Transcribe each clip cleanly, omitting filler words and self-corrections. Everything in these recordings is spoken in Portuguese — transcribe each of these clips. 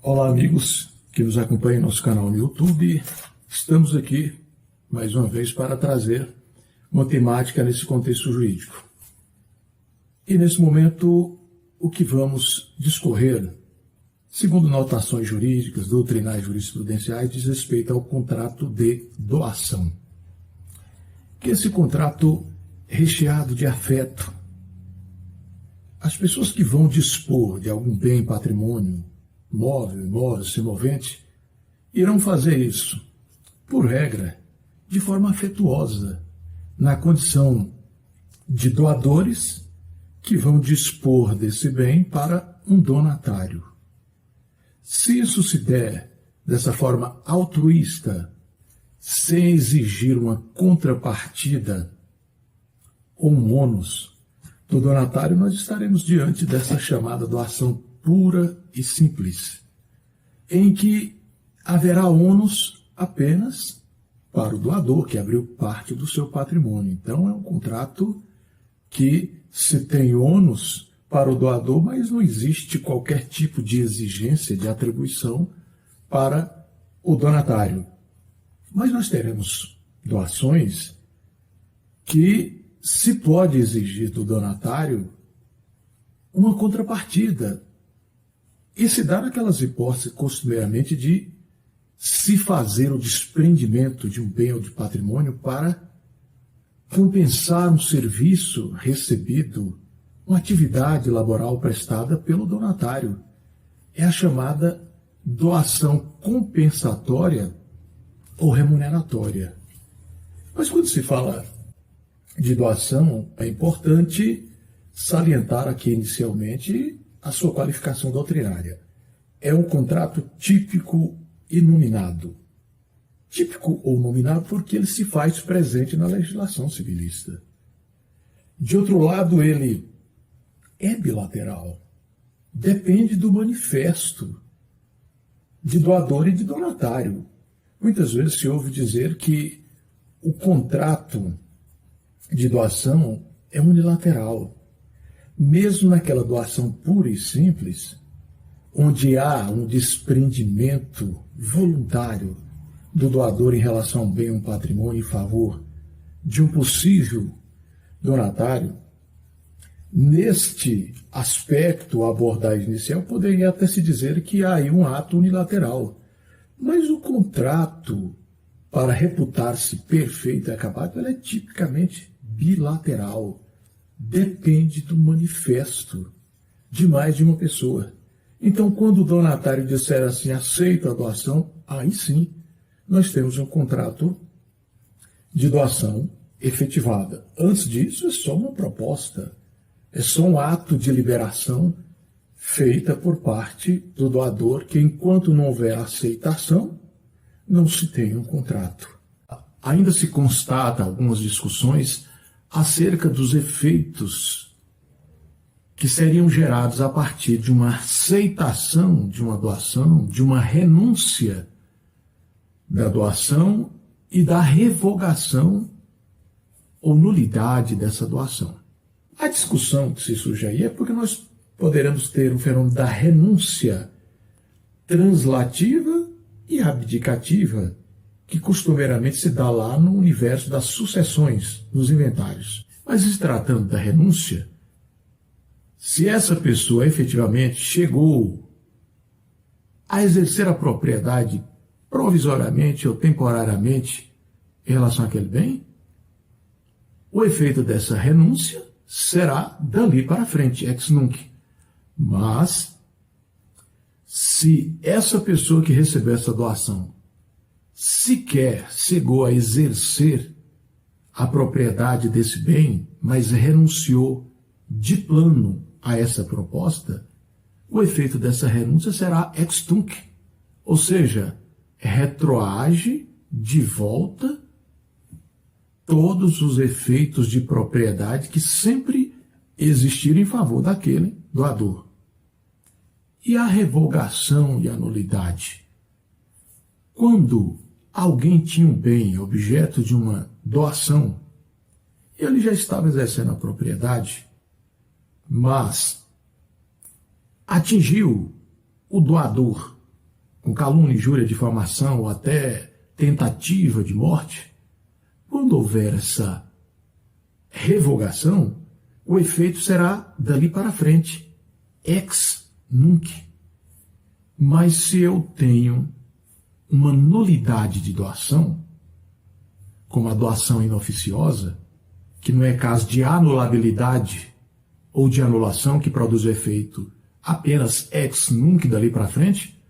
Olá, amigos que nos acompanham em nosso canal no YouTube. Estamos aqui, mais uma vez, para trazer uma temática nesse contexto jurídico. E, nesse momento, o que vamos discorrer, segundo notações jurídicas, doutrinais jurisprudenciais, diz respeito ao contrato de doação. Que esse contrato recheado de afeto. As pessoas que vão dispor de algum bem, patrimônio, móvel, imóvel, semovente, irão fazer isso, por regra, de forma afetuosa, na condição de doadores que vão dispor desse bem para um donatário. Se isso se der dessa forma altruísta, sem exigir uma contrapartida ou um ônus do donatário, nós estaremos diante dessa chamada doação pura e simples, em que haverá ônus apenas para o doador, que abriu parte do seu patrimônio. Então, é um contrato que se tem ônus para o doador, mas não existe qualquer tipo de exigência de atribuição para o donatário. Mas nós teremos doações que se pode exigir do donatário uma contrapartida. E se dá naquelas hipóteses costumeiramente de se fazer o desprendimento de um bem ou de patrimônio para compensar um serviço recebido, uma atividade laboral prestada pelo donatário. É a chamada doação compensatória ou remuneratória. Mas quando se fala de doação, é importante salientar aqui inicialmente a sua qualificação doutrinária. É um contrato típico e nominado. Típico ou nominado porque ele se faz presente na legislação civilista. De outro lado, ele é bilateral. Depende do manifesto de doador e de donatário. Muitas vezes se ouve dizer que o contrato de doação é unilateral. Mesmo naquela doação pura e simples, onde há um desprendimento voluntário do doador em relação a um bem, um patrimônio em favor de um possível donatário, neste aspecto, a abordagem inicial, poderia até se dizer que há aí um ato unilateral. Mas o contrato, para reputar-se perfeito e acabado, ele é tipicamente bilateral. Depende do manifesto de mais de uma pessoa. Então, quando o donatário disser assim, aceito a doação, aí sim, nós temos um contrato de doação efetivada. Antes disso, é só uma proposta, é só um ato de liberação feita por parte do doador, que enquanto não houver aceitação, não se tem um contrato. Ainda se constata algumas discussões acerca dos efeitos que seriam gerados a partir de uma aceitação de uma doação, de uma renúncia da doação e da revogação ou nulidade dessa doação. A discussão que se surge aí é porque nós poderemos ter um fenômeno da renúncia translativa e abdicativa, que costumeiramente se dá lá no universo das sucessões, nos inventários. Mas se tratando da renúncia, se essa pessoa efetivamente chegou a exercer a propriedade provisoriamente ou temporariamente em relação àquele bem, o efeito dessa renúncia será dali para frente, ex nunc. Mas, se essa pessoa que recebeu essa doação sequer chegou a exercer a propriedade desse bem, mas renunciou de plano a essa proposta, o efeito dessa renúncia será ex tunc, ou seja, retroage de volta todos os efeitos de propriedade que sempre existiram em favor daquele doador. E a revogação e a nulidade? Quando alguém tinha um bem, objeto de uma doação, ele já estava exercendo a propriedade, mas atingiu o doador com calúnia, injúria, difamação ou até tentativa de morte, quando houver essa revogação, o efeito será dali para frente, ex nunc. Mas se eu tenho uma nulidade de doação, como a doação inoficiosa, que não é caso de anulabilidade ou de anulação que produz o efeito apenas ex nunc dali para frente,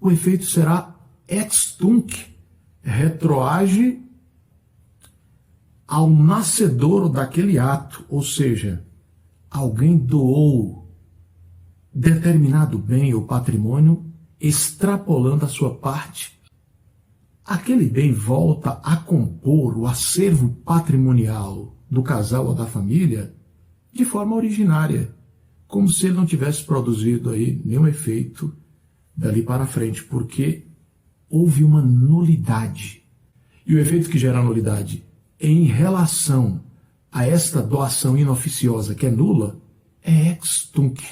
o efeito será ex tunc, retroage ao nascedouro daquele ato, ou seja, alguém doou determinado bem ou patrimônio, extrapolando a sua parte. Aquele bem volta a compor o acervo patrimonial do casal ou da família de forma originária, como se ele não tivesse produzido aí nenhum efeito dali para frente, porque houve uma nulidade. E o efeito que gera a nulidade em relação a esta doação inoficiosa que é nula é ex tunc.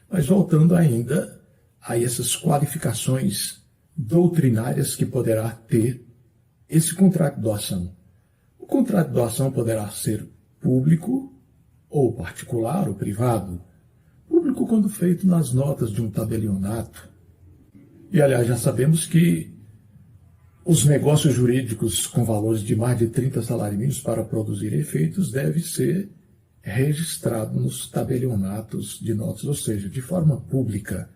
Mas voltando ainda a essas qualificações doutrinárias que poderá ter esse contrato de doação. O contrato de doação poderá ser público ou particular ou privado. Público quando feito nas notas de um tabelionato. E, aliás, já sabemos que os negócios jurídicos com valores de mais de 30 salários mínimos para produzir efeitos devem ser registrados nos tabelionatos de notas, ou seja, de forma pública.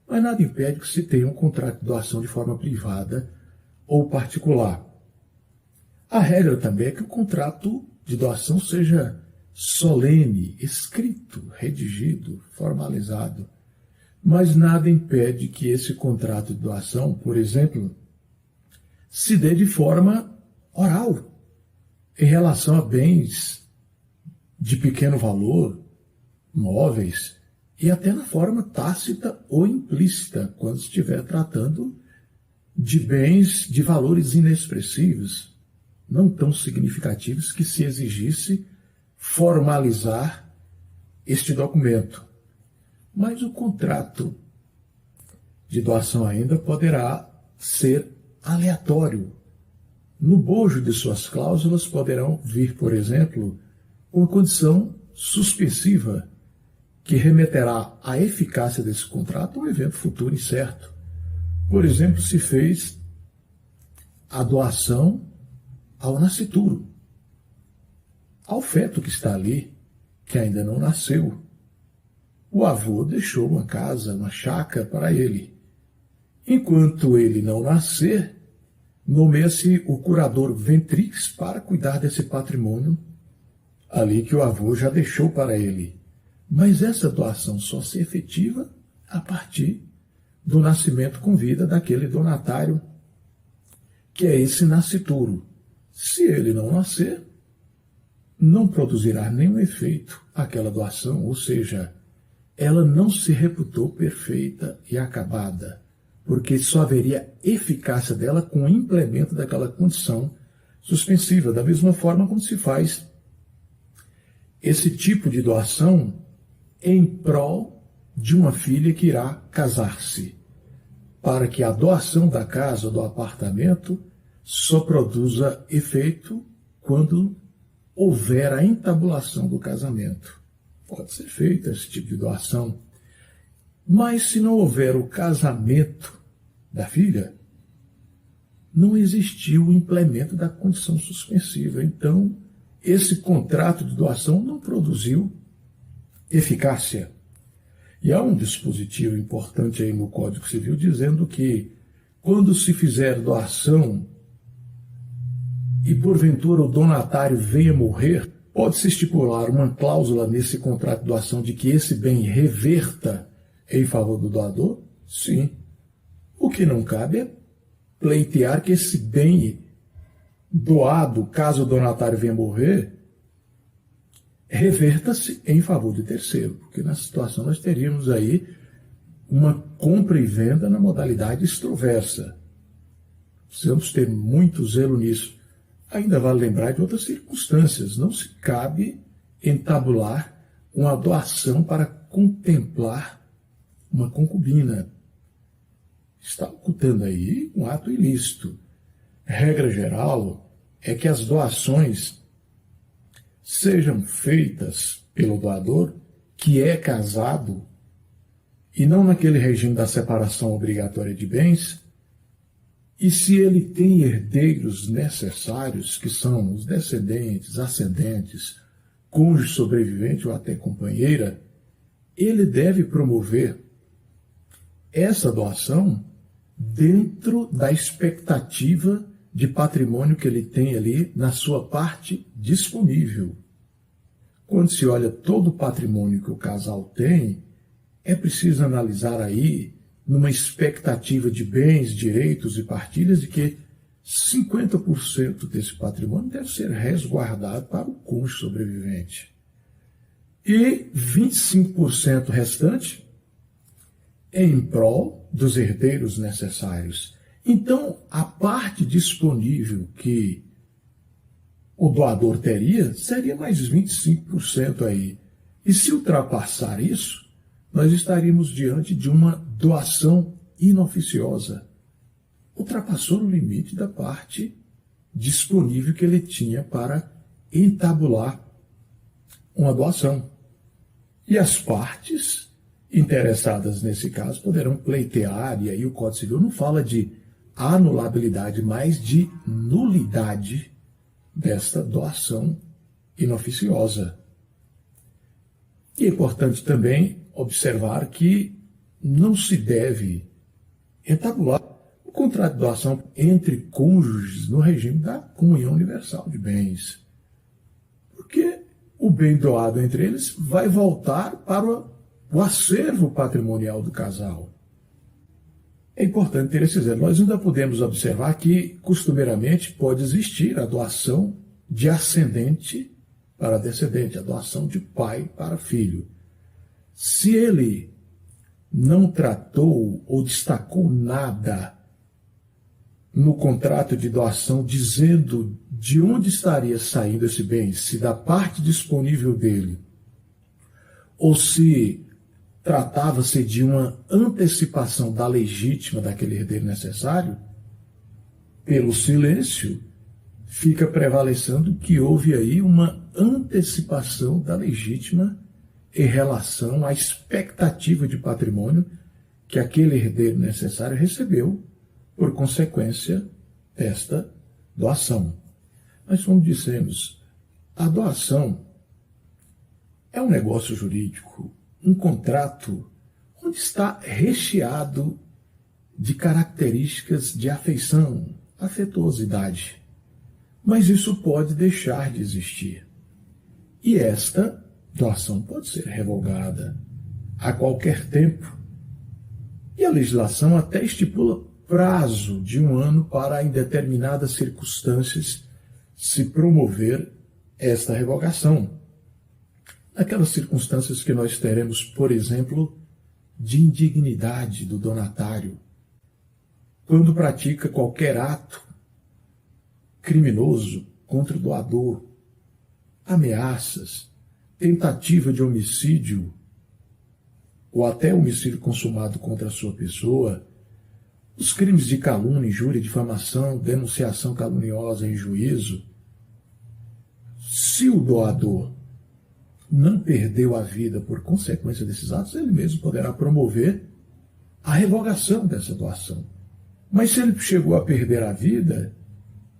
Mas nada impede que se tenha um contrato de doação de forma privada ou particular. A regra também é que o contrato de doação seja solene, escrito, redigido, formalizado. Mas nada impede que esse contrato de doação, por exemplo, se dê de forma oral, em relação a bens de pequeno valor, móveis, e até na forma tácita ou implícita, quando estiver tratando de bens de valores inexpressivos, não tão significativos que se exigisse formalizar este documento. Mas o contrato de doação ainda poderá ser aleatório. No bojo de suas cláusulas poderão vir, por exemplo, uma condição suspensiva que remeterá à eficácia desse contrato a um evento futuro incerto. Por exemplo, se fez a doação ao nascituro, ao feto que está ali, que ainda não nasceu. O avô deixou uma casa, uma chácara para ele. Enquanto ele não nascer, nomeia-se o curador ventrix para cuidar desse patrimônio ali que o avô já deixou para ele. Mas essa doação só se efetiva a partir do nascimento com vida daquele donatário, que é esse nascituro. Se ele não nascer, não produzirá nenhum efeito aquela doação, ou seja, ela não se reputou perfeita e acabada, porque só haveria eficácia dela com o implemento daquela condição suspensiva, da mesma forma como se faz esse tipo de doação em prol de uma filha que irá casar-se, para que a doação da casa ou do apartamento só produza efeito quando houver a entabulação do casamento. Pode ser feita esse tipo de doação, mas se não houver o casamento da filha, não existiu o implemento da condição suspensiva. Então, esse contrato de doação não produziu eficácia. E há um dispositivo importante aí no Código Civil dizendo que quando se fizer doação e porventura o donatário venha morrer, pode-se estipular uma cláusula nesse contrato de doação de que esse bem reverta em favor do doador? Sim. O que não cabe é pleitear que esse bem doado, caso o donatário venha morrer, reverta-se em favor de terceiro, porque na situação nós teríamos aí uma compra e venda na modalidade extroversa. Precisamos ter muito zelo nisso. Ainda vale lembrar de outras circunstâncias. Não se cabe entabular uma doação para contemplar uma concubina. está ocultando aí um ato ilícito. Regra geral é que as doações sejam feitas pelo doador que é casado e não naquele regime da separação obrigatória de bens, e se ele tem herdeiros necessários, que são os descendentes, ascendentes, cônjuge sobrevivente ou até companheira, ele deve promover essa doação dentro da expectativa de patrimônio que ele tem ali na sua parte disponível. Quando se olha todo o patrimônio que o casal tem, é preciso analisar aí, numa expectativa de bens, direitos e partilhas, de que 50% desse patrimônio deve ser resguardado para o cônjuge sobrevivente. E 25% restante em prol dos herdeiros necessários. Então, a parte disponível que o doador teria seria mais 25% aí. E se ultrapassar isso, nós estaríamos diante de uma doação inoficiosa. Ultrapassou o limite da parte disponível que ele tinha para entabular uma doação. E as partes interessadas nesse caso poderão pleitear, e aí o Código Civil não fala de anulabilidade, mas de nulidade desta doação inoficiosa. E é importante também observar que não se deve entabular o contrato de doação entre cônjuges no regime da comunhão universal de bens. Porque o bem doado entre eles vai voltar para o acervo patrimonial do casal. É importante ter esse zelo. Nós ainda podemos observar que, costumeiramente, pode existir a doação de ascendente para descendente, a doação de pai para filho. Se ele não tratou ou destacou nada no contrato de doação dizendo de onde estaria saindo esse bem, se da parte disponível dele, ou se tratava-se de uma antecipação da legítima daquele herdeiro necessário, pelo silêncio, fica prevalecendo que houve aí uma antecipação da legítima em relação à expectativa de patrimônio que aquele herdeiro necessário recebeu por consequência desta doação. Mas, como dissemos, a doação é um negócio jurídico, um contrato onde está recheado de características de afeição, afetuosidade. Mas isso pode deixar de existir. E esta doação pode ser revogada a qualquer tempo. E a legislação até estipula prazo de 1 ano para, em determinadas circunstâncias, se promover esta revogação. Aquelas circunstâncias que nós teremos, por exemplo, de indignidade do donatário, quando pratica qualquer ato criminoso contra o doador, ameaças, tentativa de homicídio ou até homicídio consumado contra a sua pessoa, os crimes de calúnia, injúria, difamação, denunciação caluniosa em juízo. Se o doador não perdeu a vida por consequência desses atos, ele mesmo poderá promover a revogação dessa doação. Mas se ele chegou a perder a vida,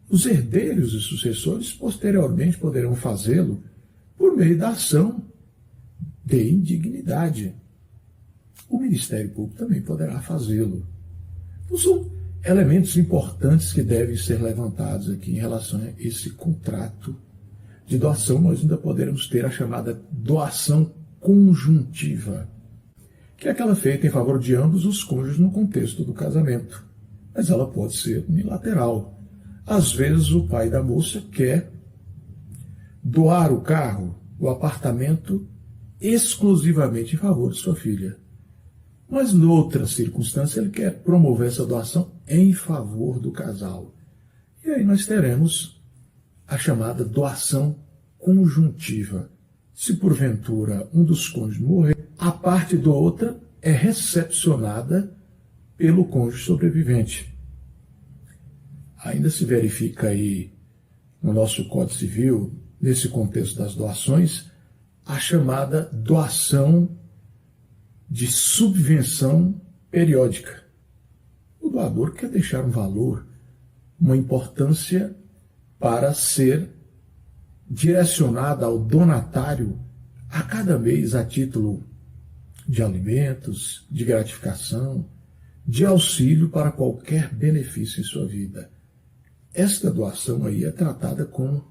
os herdeiros e sucessores posteriormente poderão fazê-lo por meio da ação de indignidade. O Ministério Público também poderá fazê-lo. Então, são elementos importantes que devem ser levantados aqui em relação a esse contrato de doação. Nós ainda poderemos ter a chamada doação conjuntiva, que é aquela feita em favor de ambos os cônjuges no contexto do casamento. Mas ela pode ser unilateral. Às vezes o pai da moça quer doar o carro, o apartamento, exclusivamente em favor de sua filha. Mas, noutra circunstância, ele quer promover essa doação em favor do casal. E aí nós teremos a chamada doação conjuntiva. Se porventura um dos cônjuges morrer, a parte da outra é recepcionada pelo cônjuge sobrevivente. Ainda se verifica aí no nosso Código Civil, nesse contexto das doações, a chamada doação de subvenção periódica. O doador quer deixar um valor, uma importância para ser direcionada ao donatário a cada mês a título de alimentos, de gratificação, de auxílio para qualquer benefício em sua vida. Esta doação aí é tratada como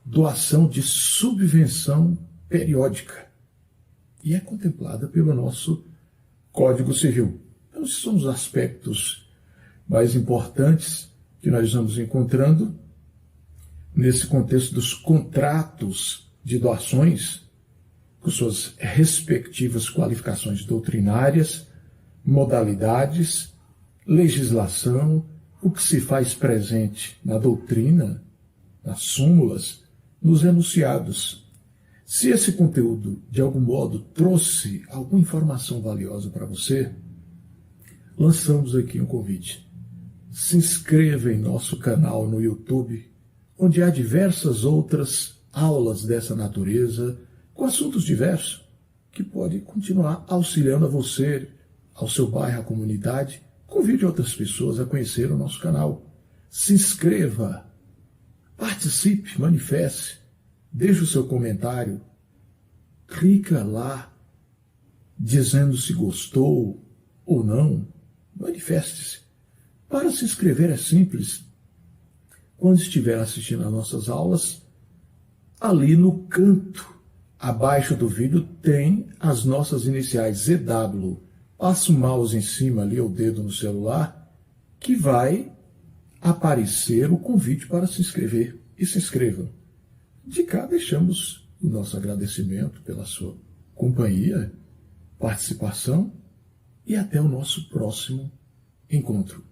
doação de subvenção periódica e é contemplada pelo nosso Código Civil. Então, esses são os aspectos mais importantes que nós vamos encontrando nesse contexto dos contratos de doações, com suas respectivas qualificações doutrinárias, modalidades, legislação, o que se faz presente na doutrina, nas súmulas, nos enunciados. Se esse conteúdo, de algum modo, trouxe alguma informação valiosa para você, lançamos aqui um convite. Se inscreva em nosso canal no YouTube, onde há diversas outras aulas dessa natureza, com assuntos diversos, que pode continuar auxiliando a você, ao seu bairro, à comunidade. Convide outras pessoas a conhecer o nosso canal. Se inscreva, participe, manifeste, deixe o seu comentário, clica lá, dizendo se gostou ou não, manifeste-se. Para se inscrever é simples. Quando estiver assistindo às nossas aulas, ali no canto, abaixo do vídeo, tem as nossas iniciais ZW. Passa o mouse em cima ali, o dedo no celular, que vai aparecer o convite para se inscrever. E se inscrevam. De cá deixamos o nosso agradecimento pela sua companhia, participação e até o nosso próximo encontro.